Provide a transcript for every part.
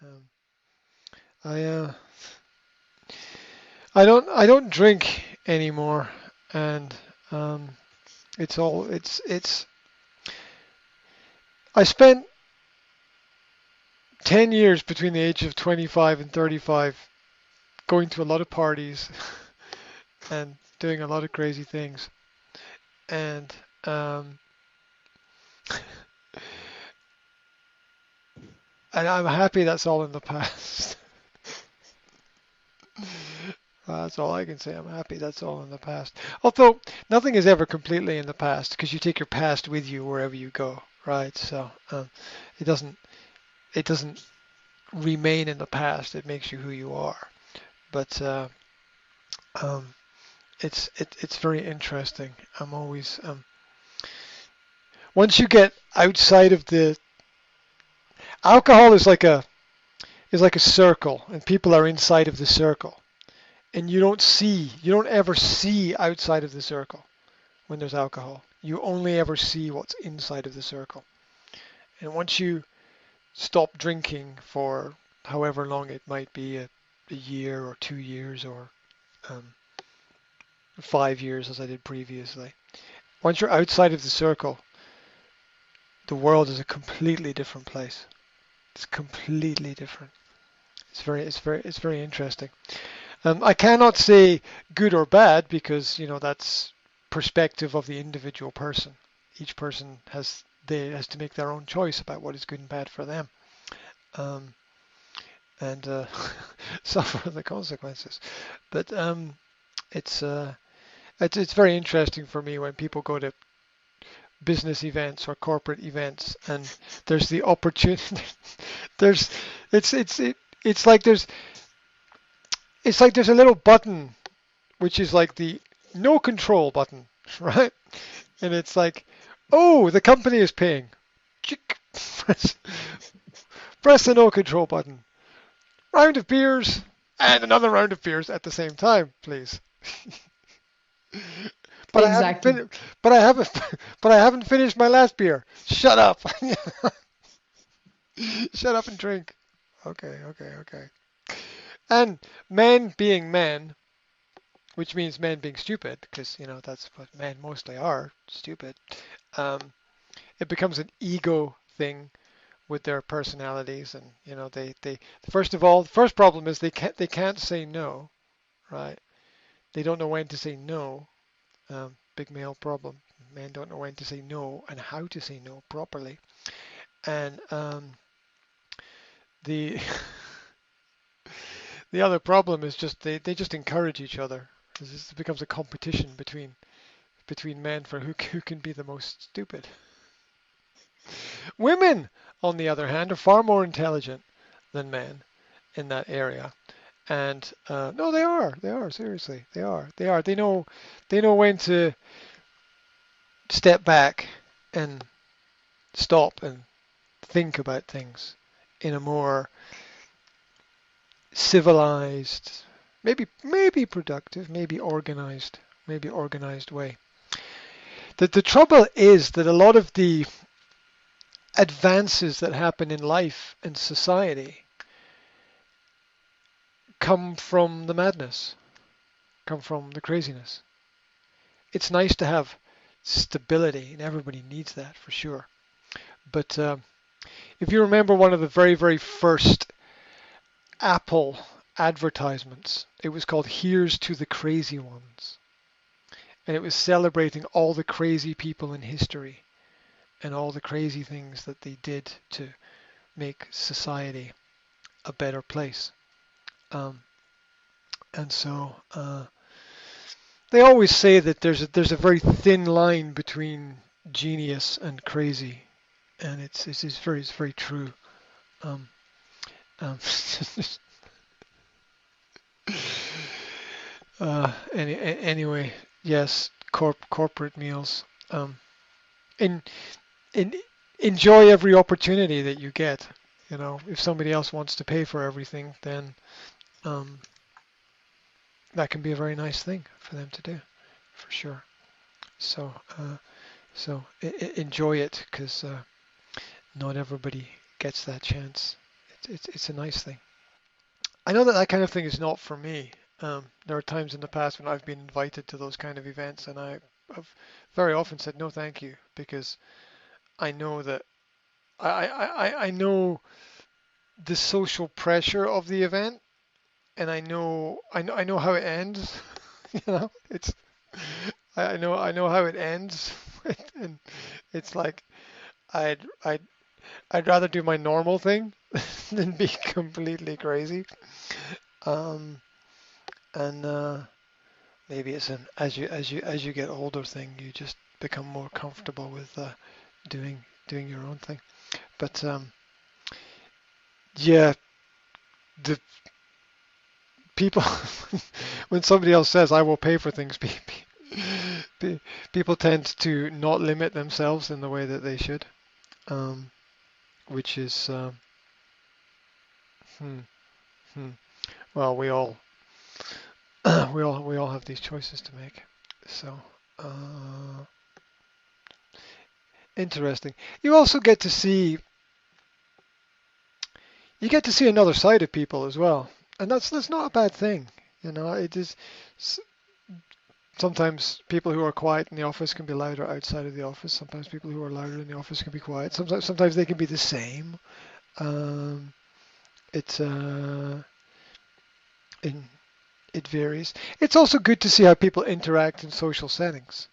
Um, I I don't drink anymore, and um, it's I spent 10 years between the age of 25 and 35 going to a lot of parties and doing a lot of crazy things, and um, and I'm happy that's all in the past. That's all I can say. I'm happy that's all in the past. Although nothing is ever completely in the past because you take your past with you wherever you go, right? So it doesn't it doesn't remain in the past. It makes you who you are. But um, it's very interesting. I'm always once you get outside of the alcohol is like a circle, and people are inside of the circle, and you don't ever see outside of the circle when there's alcohol. You only ever see what's inside of the circle. And once you stop drinking for however long it might be, a year or 2 years or um, 5 years as I did previously, once you're outside of the circle, the world is a completely different place. It's completely different. It's very interesting. I cannot say good or bad because that's perspective of the individual person. Each person has to make their own choice about what is good and bad for them, um, and suffer the consequences. But it's very interesting for me when people go to business events or corporate events, and there's the opportunity. there's it's like there's a little button which is like the no control button, right? And it's like, oh, the company is paying. Press, press the no control button. Round of beers and another round of beers at the same time, please. But I haven't Exactly. finished. But I haven't. But I haven't finished my last beer. Shut up. Shut up and drink. Okay, okay, okay. And men being men, which means men being stupid, because that's what men mostly are, stupid. Um, it becomes an ego thing with their personalities, and they first of all, the first problem is they can't say no, right? They don't know when to say no. Big male problem. Men don't know when to say no and how to say no properly. And the the other problem is just they just encourage each other. This becomes a competition between men for who can be the most stupid. Women, on the other hand, are far more intelligent than men in that area. And no, they are seriously, they are. They know when to step back and stop and think about things in a more civilized, maybe productive, maybe organized way. The trouble is that a lot of the advances that happen in life and society come from the madness, come from the craziness. It's nice to have stability, and everybody needs that for sure. But if you remember one of the very, very first Apple advertisements, it was called Here's to the Crazy Ones. And it was celebrating all the crazy people in history and all the crazy things that they did to make society a better place. Um, and so they always say that there's a very thin line between genius and crazy, and it's very true. Um, um, anyway, yes, corporate meals. In in enjoy every opportunity that you get. If somebody else wants to pay for everything, then um, that can be a very nice thing for them to do, for sure. So enjoy it because not everybody gets that chance. It's a nice thing. I know that that kind of thing is not for me. There are times in the past when I've been invited to those kind of events, and have very often said no, thank you, because I know that I know the social pressure of the event, and I know how it ends. You know, it's I know how it ends, and it's like I'd I'd I'd rather do my normal thing than be completely crazy. Um, and maybe it's an as you get older thing, you just become more comfortable with doing your own thing. But yeah, the people when somebody else says I will pay for things, people tend to not limit themselves in the way that they should, um, which is hmm, hmm. Well, we all have these choices to make. So uh, interesting. You also get to see another side of people as well, and that's not a bad thing. You know, it is s- sometimes people who are quiet in the office can be louder outside of the office. Sometimes people who are louder in the office can be quiet. Sometimes they can be the same. Um, it's in it varies. It's also good to see how people interact in social settings,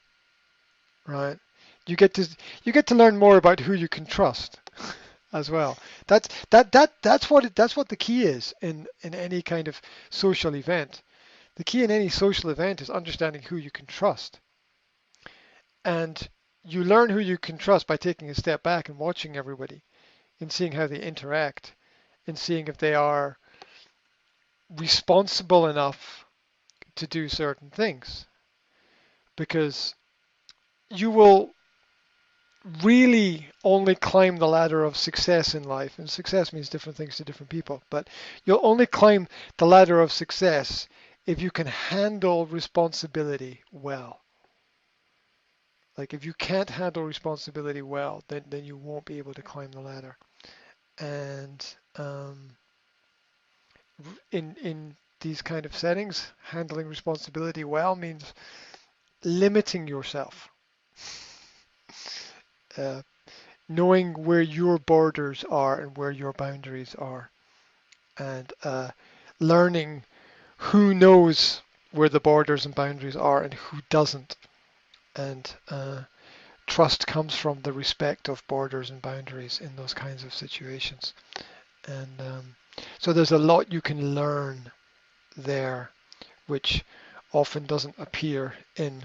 right? You get to you get to learn more about who you can trust as well. That's what the key is in any kind of social event. The key in any social event is understanding who you can trust. And you learn who you can trust by taking a step back and watching everybody and seeing how they interact and seeing if they are responsible enough to do certain things. Because you will really only climb the ladder of success in life, and success means different things to different people, but you'll only climb the ladder of success if you can handle responsibility well. Like if you can't handle responsibility well, then you won't be able to climb the ladder. And in these kind of settings, handling responsibility well means limiting yourself, uh, knowing where your borders are and where your boundaries are, and learning who knows where the borders and boundaries are and who doesn't. And trust comes from the respect of borders and boundaries in those kinds of situations. And so there's a lot you can learn there, which often doesn't appear in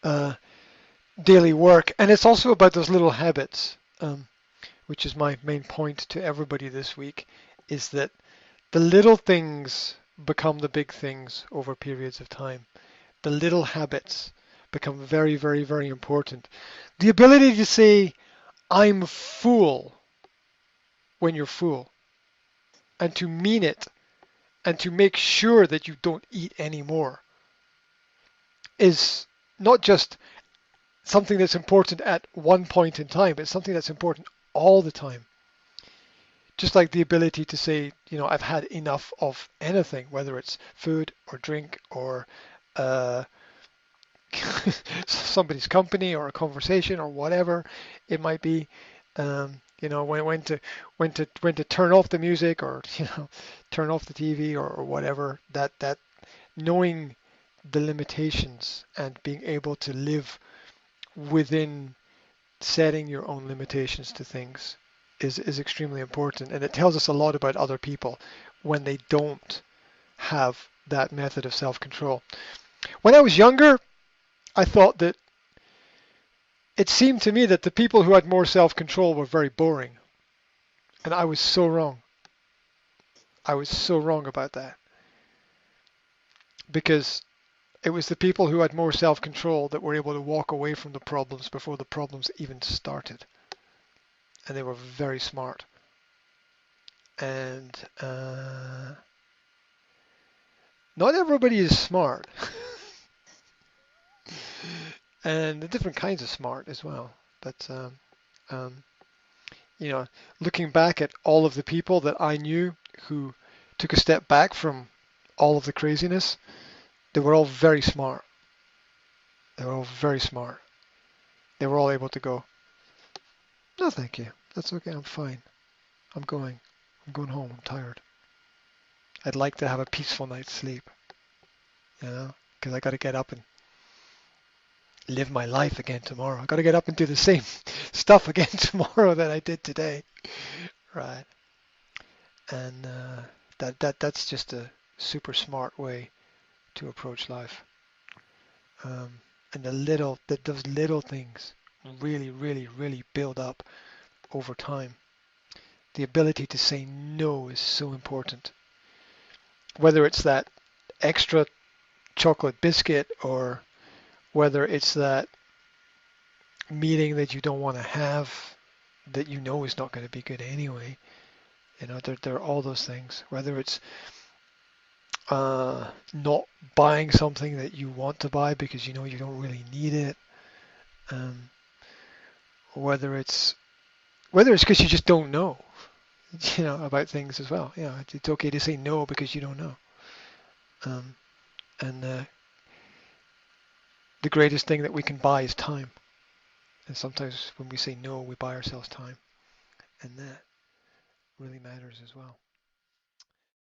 uh, daily work. And it's also about those little habits, which is my main point to everybody this week, is that the little things become the big things over periods of time. The little habits become very, very, very important. The ability to say, I'm full when you're full, and to mean it, and to make sure that you don't eat anymore is not just something that's important at one point in time, it's something that's important all the time. Just like the ability to say, I've had enough of anything, whether it's food or drink or uh, somebody's company or a conversation or whatever it might be. When to turn off the music or turn off the TV or whatever. That knowing the limitations and being able to live within setting your own limitations to things is extremely important, and it tells us a lot about other people when they don't have that method of self-control. When I was younger, I thought that it seemed to me that the people who had more self-control were very boring, and I was so wrong. I was so wrong about that because it was the people who had more self-control that were able to walk away from the problems before the problems even started, and they were very smart. And not everybody is smart, and the different kinds of smart as well. But um, You know, looking back at all of the people that I knew who took a step back from all of the craziness, they were all very smart. They were all very smart. They were all able to go, no, thank you. That's okay. I'm fine. I'm going. I'm going home. I'm tired. I'd like to have a peaceful night's sleep, you know, because I got to get up and live my life again tomorrow. I got to get up and do the same stuff again tomorrow that I did today, right? And that's just a super smart way to approach life. And those little things really, really, really build up over time. The ability to say no is so important. Whether it's that extra chocolate biscuit or whether it's that meeting that you don't want to have that you know is not going to be good anyway. You know, there are all those things. Whether it's not buying something that you want to buy because you know you don't really need it. Um, whether it's because you just don't know, you know, about things as well. You know, it's okay to say no because you don't know. Um, and the greatest thing that we can buy is time. And sometimes when we say no, we buy ourselves time, and that really matters as well.